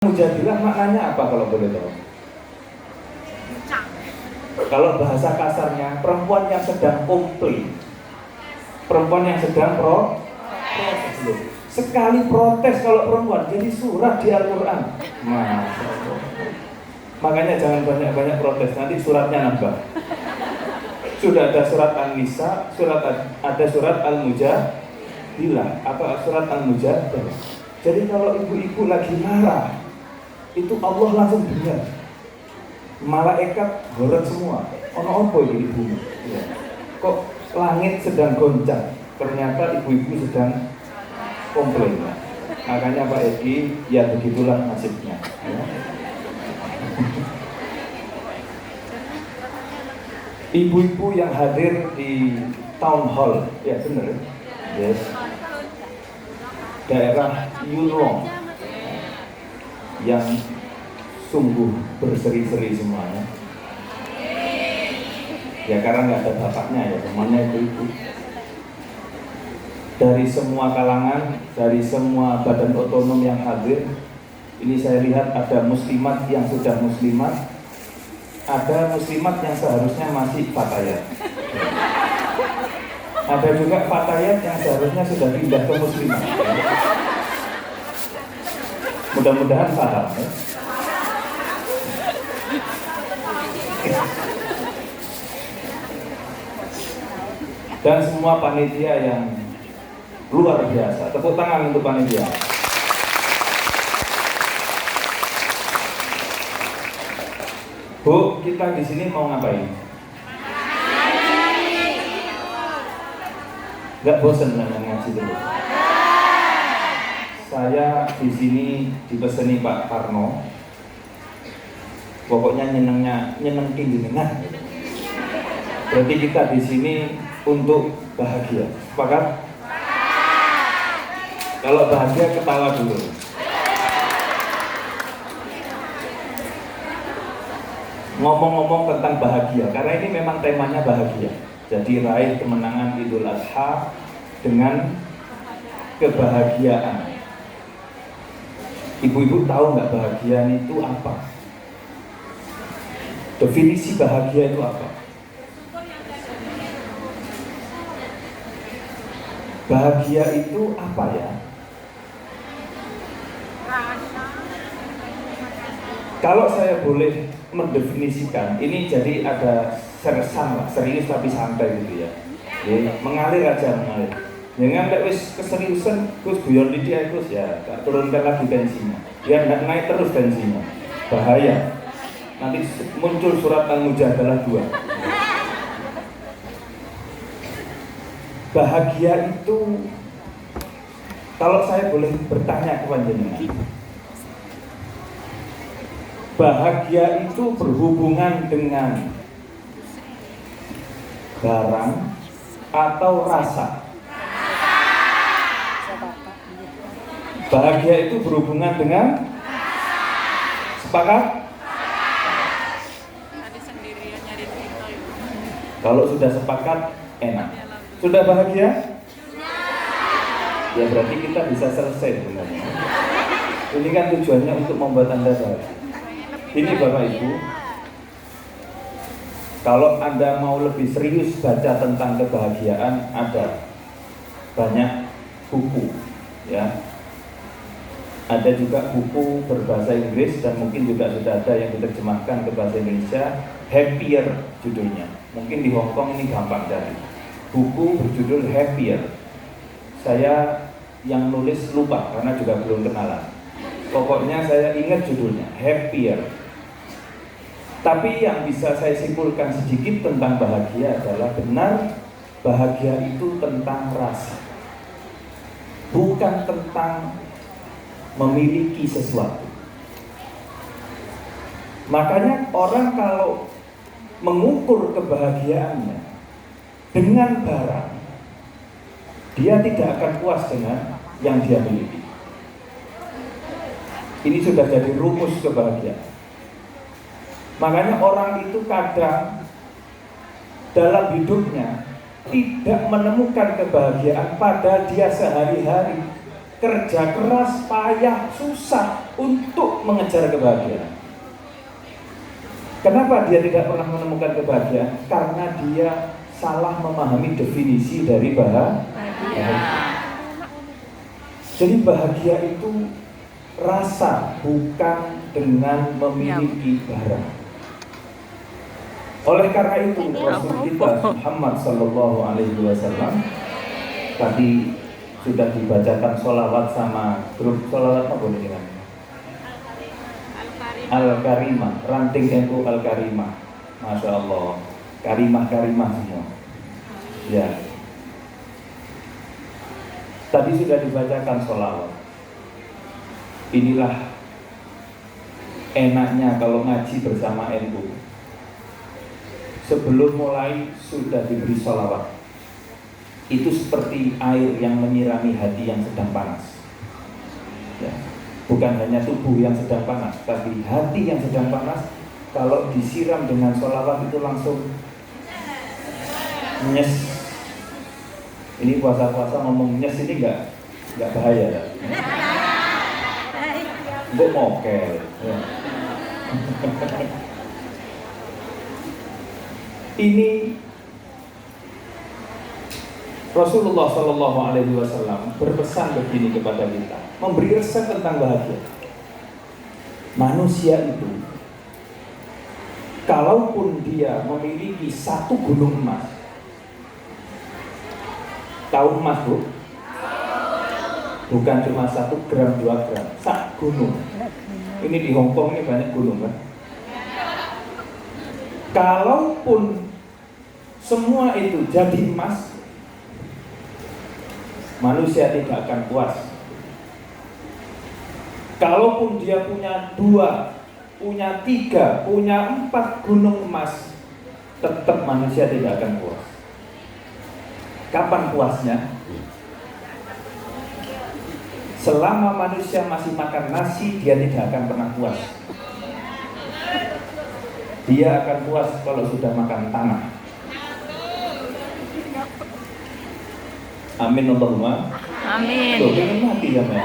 Mujadilah maknanya apa kalau boleh tahu? Kalau bahasa kasarnya, perempuan yang sedang komplain, perempuan yang sedang protes. Sekali protes kalau perempuan jadi surat di Al-Quran. Makanya jangan banyak-banyak protes, nanti suratnya nambah. Sudah ada surat An-Nisa, ada surat Al-Mujadilah atau surat Al-Mujadilah. Jadi kalau ibu-ibu lagi marah, itu Allah langsung dengar. Malaikat goreng semua. Ono apa ini ibu? Ya. Kok langit sedang goncang? Ternyata ibu-ibu sedang komplain. Makanya Pak Edi, ya begitulah nasibnya. Ya. Ibu-ibu yang hadir di town hall, ya benar, yes. Daerah Yulong yang sungguh berseri-seri semuanya. Ya karena nggak ada bapaknya ya, semuanya itu. Dari semua kalangan, dari semua badan otonom yang hadir, ini saya lihat ada muslimat yang sudah muslimat, ada muslimat yang seharusnya masih fatayat. Ada juga fatayat yang seharusnya sudah pindah ke muslimat. Mudah-mudahan paham ya. Dan semua panitia yang luar biasa. Tepuk tangan untuk panitia. Bu, kita di sini mau ngapain? Gak bosan dengan ngaji terus? Saya di sini dipeseni Pak Karno. Pokoknya nyenengin jenengan. Berarti kita di sini untuk bahagia. Sepakat? Kalau bahagia ketawa dulu. Ngomong-ngomong tentang bahagia, karena ini memang temanya bahagia. Jadi raih kemenangan Idul Adha dengan kebahagiaan. Ibu-ibu tahu nggak bahagia itu apa? Definisi bahagia itu apa? Bahagia itu apa ya? Kalau saya boleh mendefinisikan, ini jadi ada sersan lah, serius tapi santai gitu ya. Mengalir aja, mengalir. Jangan wis keseriusan, terus guyon lidia terus ya, tak turunkan lagi tensinya. Biar nggak naik terus tensinya. Bahaya. Nanti muncul surat Al-Mujadalah 2. Bahagia itu, kalau saya boleh bertanya kepada jenengan, bahagia itu berhubungan dengan barang atau rasa? Bahagia itu berhubungan dengan sepakat? Kalau sudah sepakat, enak. Sudah bahagia? Ya berarti kita bisa selesai sebenarnya. Ini kan tujuannya untuk membuat Anda bahagia. Ini Bapak Ibu, kalau Anda mau lebih serius baca tentang kebahagiaan, ada banyak buku, ya. Ada juga buku berbahasa Inggris dan mungkin juga sudah ada yang diterjemahkan ke bahasa Indonesia, Happier judulnya. Mungkin di Hong Kong ini gampang cari. Buku berjudul Happier. Saya yang nulis lupa karena juga belum kenalan. Pokoknya saya ingat judulnya, Happier. Tapi yang bisa saya simpulkan sedikit tentang bahagia adalah benar bahagia itu tentang rasa, bukan tentang memiliki sesuatu. Makanya orang kalau mengukur kebahagiaannya dengan barang, dia tidak akan puas dengan yang dia miliki. Ini sudah jadi rumus kebahagiaan. Makanya orang itu kadang dalam hidupnya tidak menemukan kebahagiaan padahal dia sehari-hari kerja keras, payah, susah untuk mengejar kebahagiaan. Kenapa dia tidak pernah menemukan kebahagiaan? Karena dia salah memahami definisi dari bahagia. Jadi bahagia itu rasa, bukan dengan memiliki barang. Oleh karena itu Rasul kita Muhammad Sallallahu Alaihi Wasallam tadi sudah dibacakan sholawat sama grup sholawat apa boleh kan? Al-Karimah, ranting NU Al-Karimah, Masya Allah, karimah-karimah semua. Ya, tadi sudah dibacakan sholawat. Inilah enaknya kalau ngaji bersama NU. Sebelum mulai sudah diberi sholawat. Itu seperti air yang menyirami hati yang sedang panas. Ya. Bukan hanya tubuh yang sedang panas, tapi hati yang sedang panas. Kalau disiram dengan sholawat itu langsung nyes. Ini puasa-puasa ngomong nyes ini nggak bahaya ya? Gue mokel. Ya. Ini Rasulullah Shallallahu Alaihi Wasallam berpesan begini kepada kita, memberi resep tentang bahagia. Manusia itu, kalaupun dia memiliki satu gunung emas, tahu emas bu? Bukan cuma 1 gram, 2 gram, sak gunung. Ini di Hongkong ini banyak gunung kan? Kalaupun semua itu jadi emas, manusia tidak akan puas. Kalaupun dia punya 2, punya 3, punya 4 gunung emas, tetap manusia tidak akan puas. Kapan puasnya? Selama manusia masih makan nasi, dia tidak akan pernah puas. Dia akan puas kalau sudah makan tanah. Amin Allahumma. Amin. Tuh, pengen mati ya men.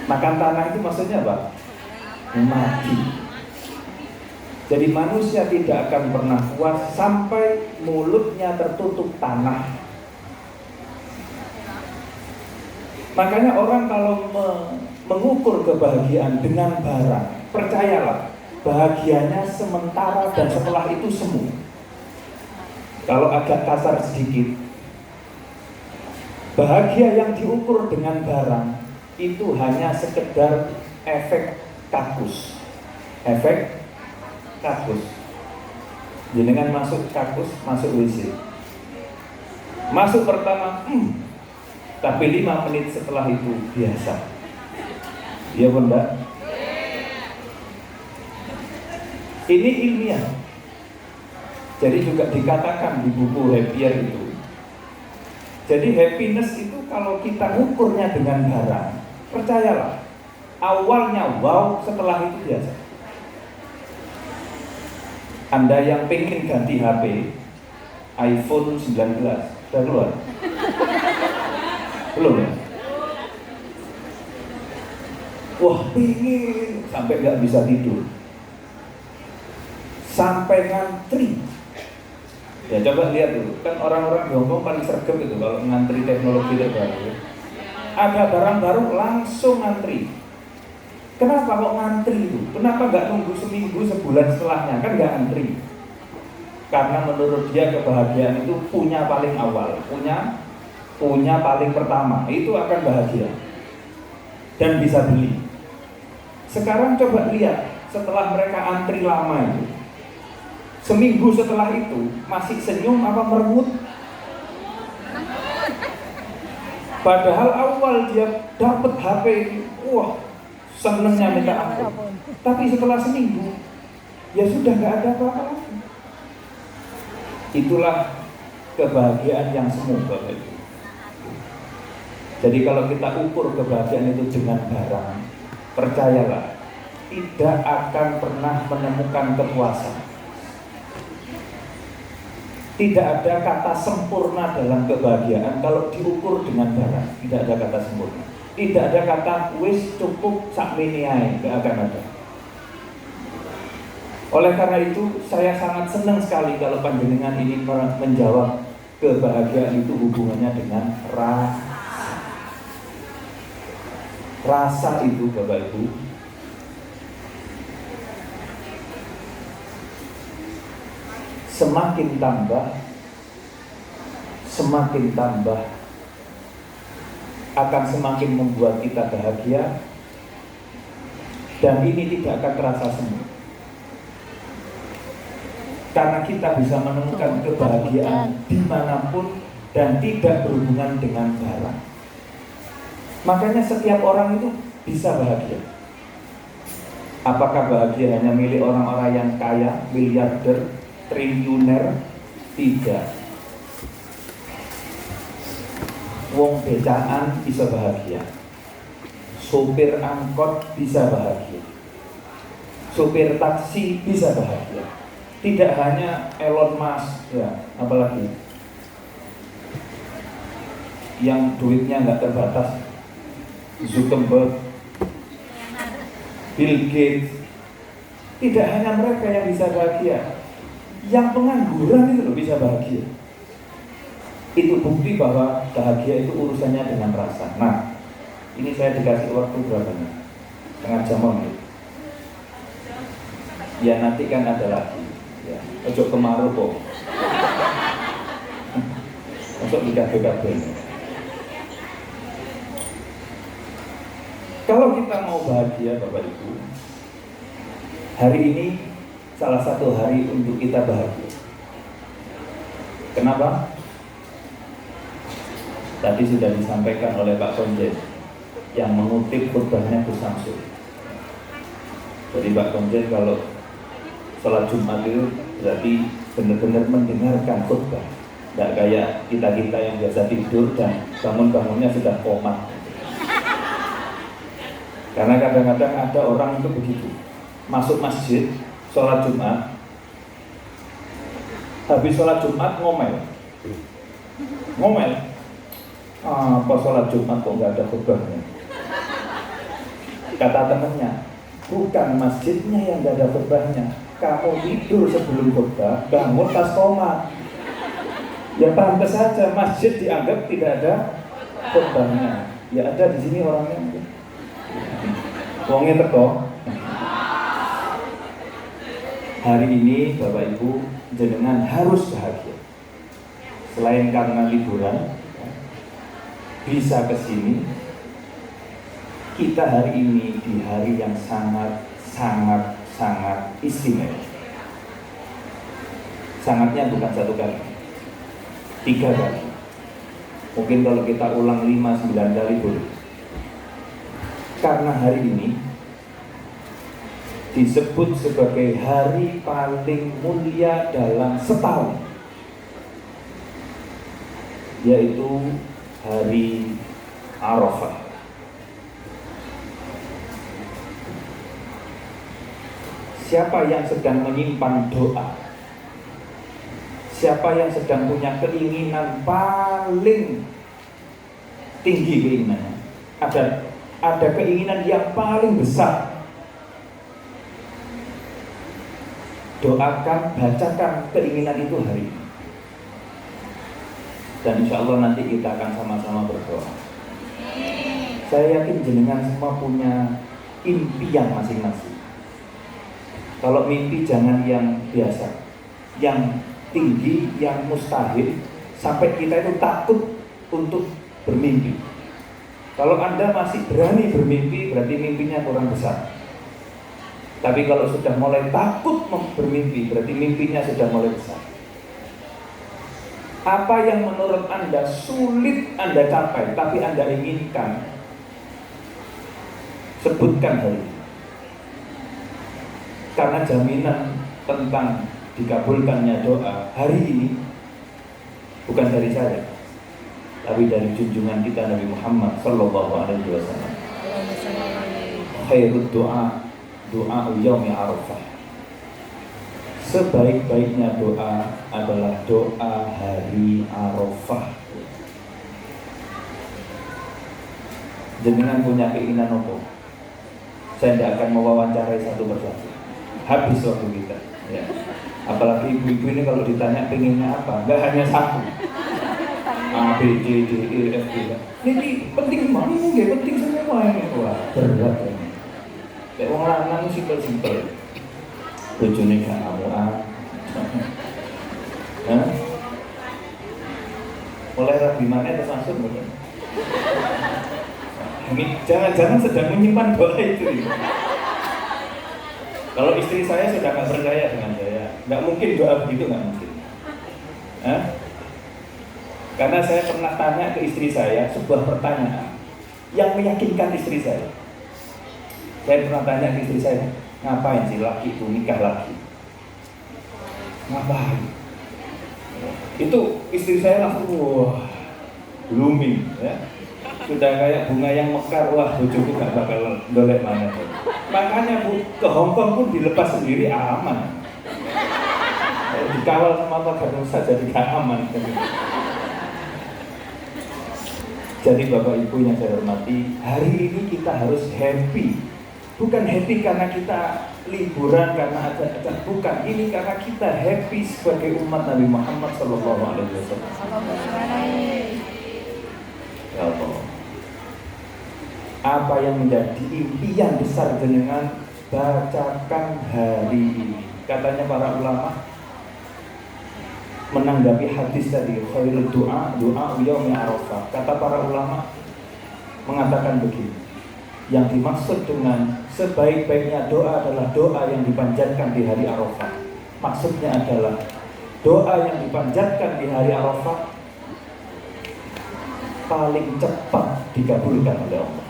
Makan tanah itu maksudnya apa? Mati. Jadi manusia tidak akan pernah puas sampai mulutnya tertutup tanah. Makanya orang kalau mengukur kebahagiaan dengan barang, percayalah, bahagianya sementara dan setelah itu semu. Kalau agak kasar sedikit, bahagia yang diukur dengan barang itu hanya sekedar efek kakus. Efek kakus. Jenengan masuk kakus, masuk WC. Masuk pertama, tapi 5 menit setelah itu biasa. Iya bunda. Ini ilmiah. Jadi juga dikatakan di buku Happier itu. Jadi happiness itu kalau kita ukurnya dengan barang, percayalah, awalnya wow, setelah itu biasa. Anda yang pengen ganti HP iPhone 19 sudah keluar? Belum ya? Wah pengen sampai nggak bisa tidur, sampai ngantri. Ya coba lihat dulu, kan orang-orang di Hongkong paling sergap itu kalau ngantri teknologi terbaru. Ada barang baru langsung ngantri. Kenapa kok ngantri itu? Kenapa nggak nunggu seminggu, sebulan setelahnya? Kan nggak ngantri. Karena menurut dia kebahagiaan itu punya paling awal, punya paling pertama, itu akan bahagia dan bisa beli. Sekarang coba lihat, setelah mereka antri lama itu, seminggu setelah itu masih senyum apa merengut? Padahal awal dia dapat HP ini, wah senengnya minta ampun. Tapi setelah seminggu, ya sudah nggak ada apa-apa lagi. Itulah kebahagiaan yang semu Bapak Ibu. Jadi kalau kita ukur kebahagiaan itu dengan barang, percayalah, tidak akan pernah menemukan kepuasan. Tidak ada kata sempurna dalam kebahagiaan kalau diukur dengan barang. Tidak ada kata sempurna. Tidak ada kata wis cukup sakmene ae, enggak akan ada. Oleh karena itu saya sangat senang sekali kalau panjenengan ini menjawab kebahagiaan itu hubungannya dengan rasa. Rasa itu Bapak Ibu semakin tambah akan semakin membuat kita bahagia, dan ini tidak akan terasa semu karena kita bisa menemukan kebahagiaan dimanapun dan tidak berhubungan dengan barang. Makanya setiap orang itu bisa bahagia. Apakah bahagia hanya milik orang-orang yang kaya, miliarder, triliuner? Tidak. Wong becaan bisa bahagia, sopir angkot bisa bahagia, sopir taksi bisa bahagia. Tidak hanya Elon Musk, ya, apalagi yang duitnya nggak terbatas, Zuckerberg, Bill Gates. Tidak hanya mereka yang bisa bahagia, yang pengangguran itu loh bisa bahagia. Itu bukti bahwa bahagia itu urusannya dengan rasa. Nah, ini saya dikasih waktu berapa nih? Setengah jam gitu. Ya nanti kan ada lagi. Ya, ojo kemaru kok. Masuk di kafe-kafe. Kalau kita mau bahagia Bapak Ibu, hari ini salah satu hari untuk kita bahagia. Kenapa? Tadi sudah disampaikan oleh Pak Konjen yang mengutip khutbahnya Gus Samsul. Jadi Pak Konjen kalau sholat Jumat itu berarti benar-benar mendengarkan khutbah. Tidak kayak kita-kita yang biasa tidur dan bangun-bangunnya sudah komat. Karena kadang-kadang ada orang itu begitu, masuk masjid, sholat Jumat, habis sholat Jumat ngomel. Apa sholat Jumat kok nggak ada khutbahnya? Kata temannya, bukan masjidnya yang nggak ada khutbahnya, kamu tidur sebelum khutbah, bangun pas komat. Ya pantas saja masjid dianggap tidak ada khutbahnya. Ya ada di sini orangnya. Wongnya teko. Hari ini Bapak Ibu jenengan harus bahagia. Selain karena liburan bisa ke sini, kita hari ini di hari yang sangat istimewa. Sangatnya bukan satu kali, 3 kali. Mungkin kalau kita ulang 5-9 kali boleh. Karena hari ini disebut sebagai hari paling mulia dalam setahun, yaitu hari Arafah. Siapa yang sedang menyimpan doa, siapa yang sedang punya keinginan paling tinggi, keinginannya ada keinginan yang paling besar, doakan, bacakan keinginan itu hari ini. Dan insya Allah nanti kita akan sama-sama berdoa. Saya yakin jenengan semua punya impian masing-masing. Kalau mimpi jangan yang biasa, yang tinggi, yang mustahil, sampai kita itu takut untuk bermimpi. Kalau Anda masih berani bermimpi, berarti mimpinya kurang besar. Tapi kalau sudah mulai takut bermimpi, berarti mimpinya sudah mulai besar. Apa yang menurut Anda sulit Anda capai, tapi Anda inginkan, sebutkan hari ini. Karena jaminan tentang dikabulkannya doa hari ini bukan dari saya, tapi dari junjungan kita Nabi Muhammad Sallallahu Alaihi Wasallam. Khairud doa yaumi Arafah. sebaik-baiknya doa adalah doa hari Arafah. Jenengan punya keinginan apa? Saya tidak akan mewawancarai satu persatu. Habis waktu kita. Ya. Apalagi ibu-ibu ini kalau ditanya pengennya apa, nggak hanya satu. A, B, C, D, E, F, G. Ini penting banget, nggak penting semua ini. Wah, berat ini. Kayak orang lanang simpel-simpel. Bojone gak amuan. Mulai rabi mana termasuk mungkin. Jangan-jangan sedang menyimpan doa itu. Kalau istri saya sudah nggak percaya dengan saya, nggak mungkin doa begitu, nggak mungkin. Karena saya pernah tanya ke istri saya sebuah pertanyaan yang meyakinkan istri saya. Saya pernah tanya ke istri saya, ngapain sih laki itu nikah lagi? Ngapain? Itu istri saya langsung wah, blooming, ya. Sudah kayak bunga yang mekar, wah bojoku gak bakal dolek mana. Makanya Bu, ke Hongkong pun dilepas sendiri aman. Dikawal sama Pak Garusa jadi gak aman. Jadi Bapak Ibu yang saya hormati, hari ini kita harus happy. Bukan happy karena kita liburan, karena ada bukan. Ini karena kita happy sebagai umat Nabi Muhammad SAW. Ya Allah. Apa yang menjadi impian besar jenengan bacakan hari ini? Katanya para ulama menanggapi hadis tadi, khairul doa yaumi Arafah. Kata para ulama mengatakan begini, yang dimaksud dengan sebaik-baiknya doa adalah doa yang dipanjatkan di hari Arafah. Maksudnya adalah doa yang dipanjatkan di hari Arafah paling cepat dikabulkan oleh Allah.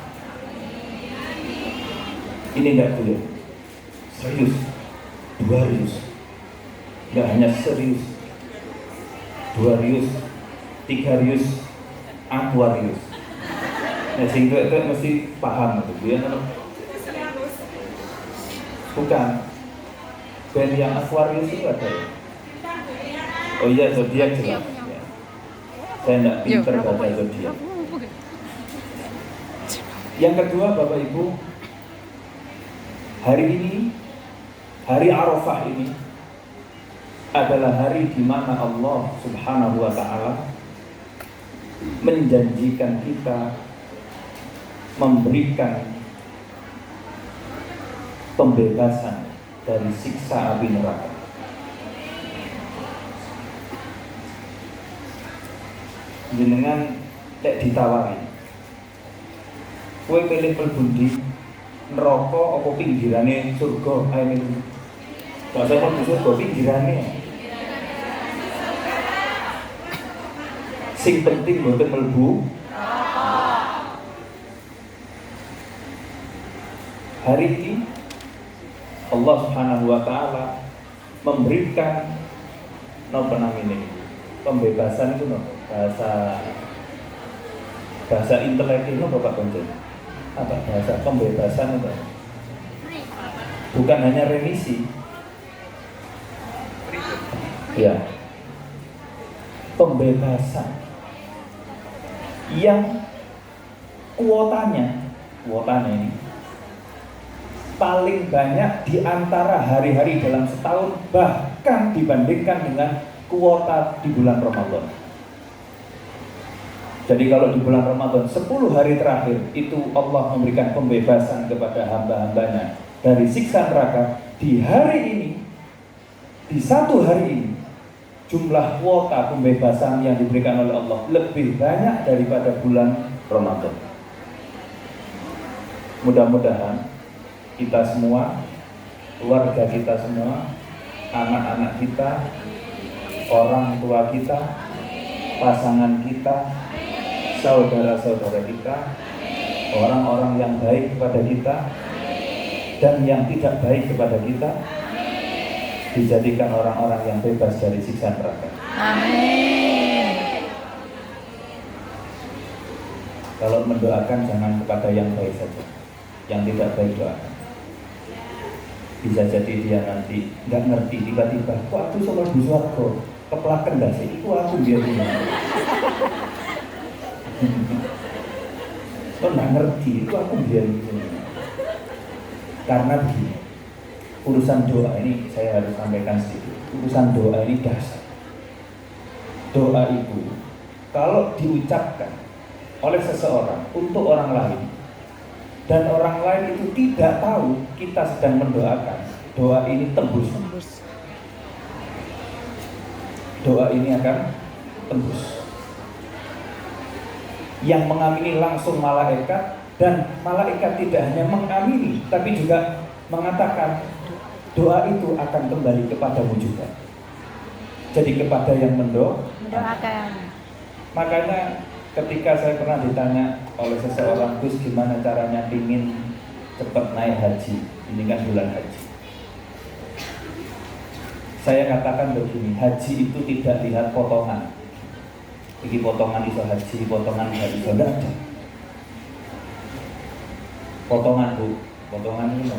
Ini tidak boleh serius, 2 rius, tidak hanya serius, 2 rius, 3 rius, Aquarius. Nah, sehingga itu mesti paham itu, ya. Bukan, band yang Aquarius itu ada. Oh iya, zodiak jelas. Ya. Saya tidak pintar baca zodiak. Yang kedua, Bapak Ibu, hari ini, hari Arafah ini adalah hari di mana Allah Subhanahu wa Ta'ala menjanjikan kita memberikan pembebasan dari siksa api neraka. Jenengan lek ditawari, kowe pilih pelbundi neraka apa pinggirane surga? Ayo ini bahasa kan surga pinggirane. Sing penting mboten mlebu. Hari ini Allah Subhanahu wa Ta'ala memberikan napa namanya pembebasan itu bahasa intelek itu Bapak Konjen. Apa bahasa pembebasan itu? Bukan hanya remisi. Ya. Pembebasan yang kuotanya ini paling banyak di antara hari-hari dalam setahun, bahkan dibandingkan dengan kuota di bulan Ramadan. Jadi kalau di bulan Ramadan 10 hari terakhir itu Allah memberikan pembebasan kepada hamba-hambanya dari siksa neraka. Di hari ini, di satu hari ini, jumlah kuota pembebasan yang diberikan oleh Allah lebih banyak daripada bulan Ramadan. Mudah-mudahan kita semua, keluarga kita semua, anak-anak kita, orang tua kita, pasangan kita, saudara-saudara kita, orang-orang yang baik kepada kita dan yang tidak baik kepada kita, dijadikan orang-orang yang bebas dari siksa neraka. Amin. Kalau mendoakan jangan kepada yang baik saja, yang tidak baik doakan. Bisa jadi dia nanti nggak ngerti, tiba-tiba kok aku sama Bu Swargo keplaken gak sih, itu aku biasanya. Kok nggak ngerti, itu aku biasanya. Karena begini, urusan doa ini saya harus sampaikan sedikit. Urusan doa ini dasar. Doa itu kalau diucapkan oleh seseorang untuk orang lain dan orang lain itu tidak tahu kita sedang mendoakan, doa ini tembus. Doa ini akan tembus. Yang mengamini langsung malaikat, dan malaikat tidak hanya mengamini tapi juga mengatakan doa itu akan kembali kepadamu juga. Jadi kepada yang mendoakan. Makanya ketika saya pernah ditanya oleh seseorang, Gus gimana caranya ingin cepat naik haji, ini kan bulan haji. Saya katakan begini, haji itu tidak lihat potongan. Ini potongan iso haji, potongan nggak iso, tidak ada. Potongan Bu, potongan ini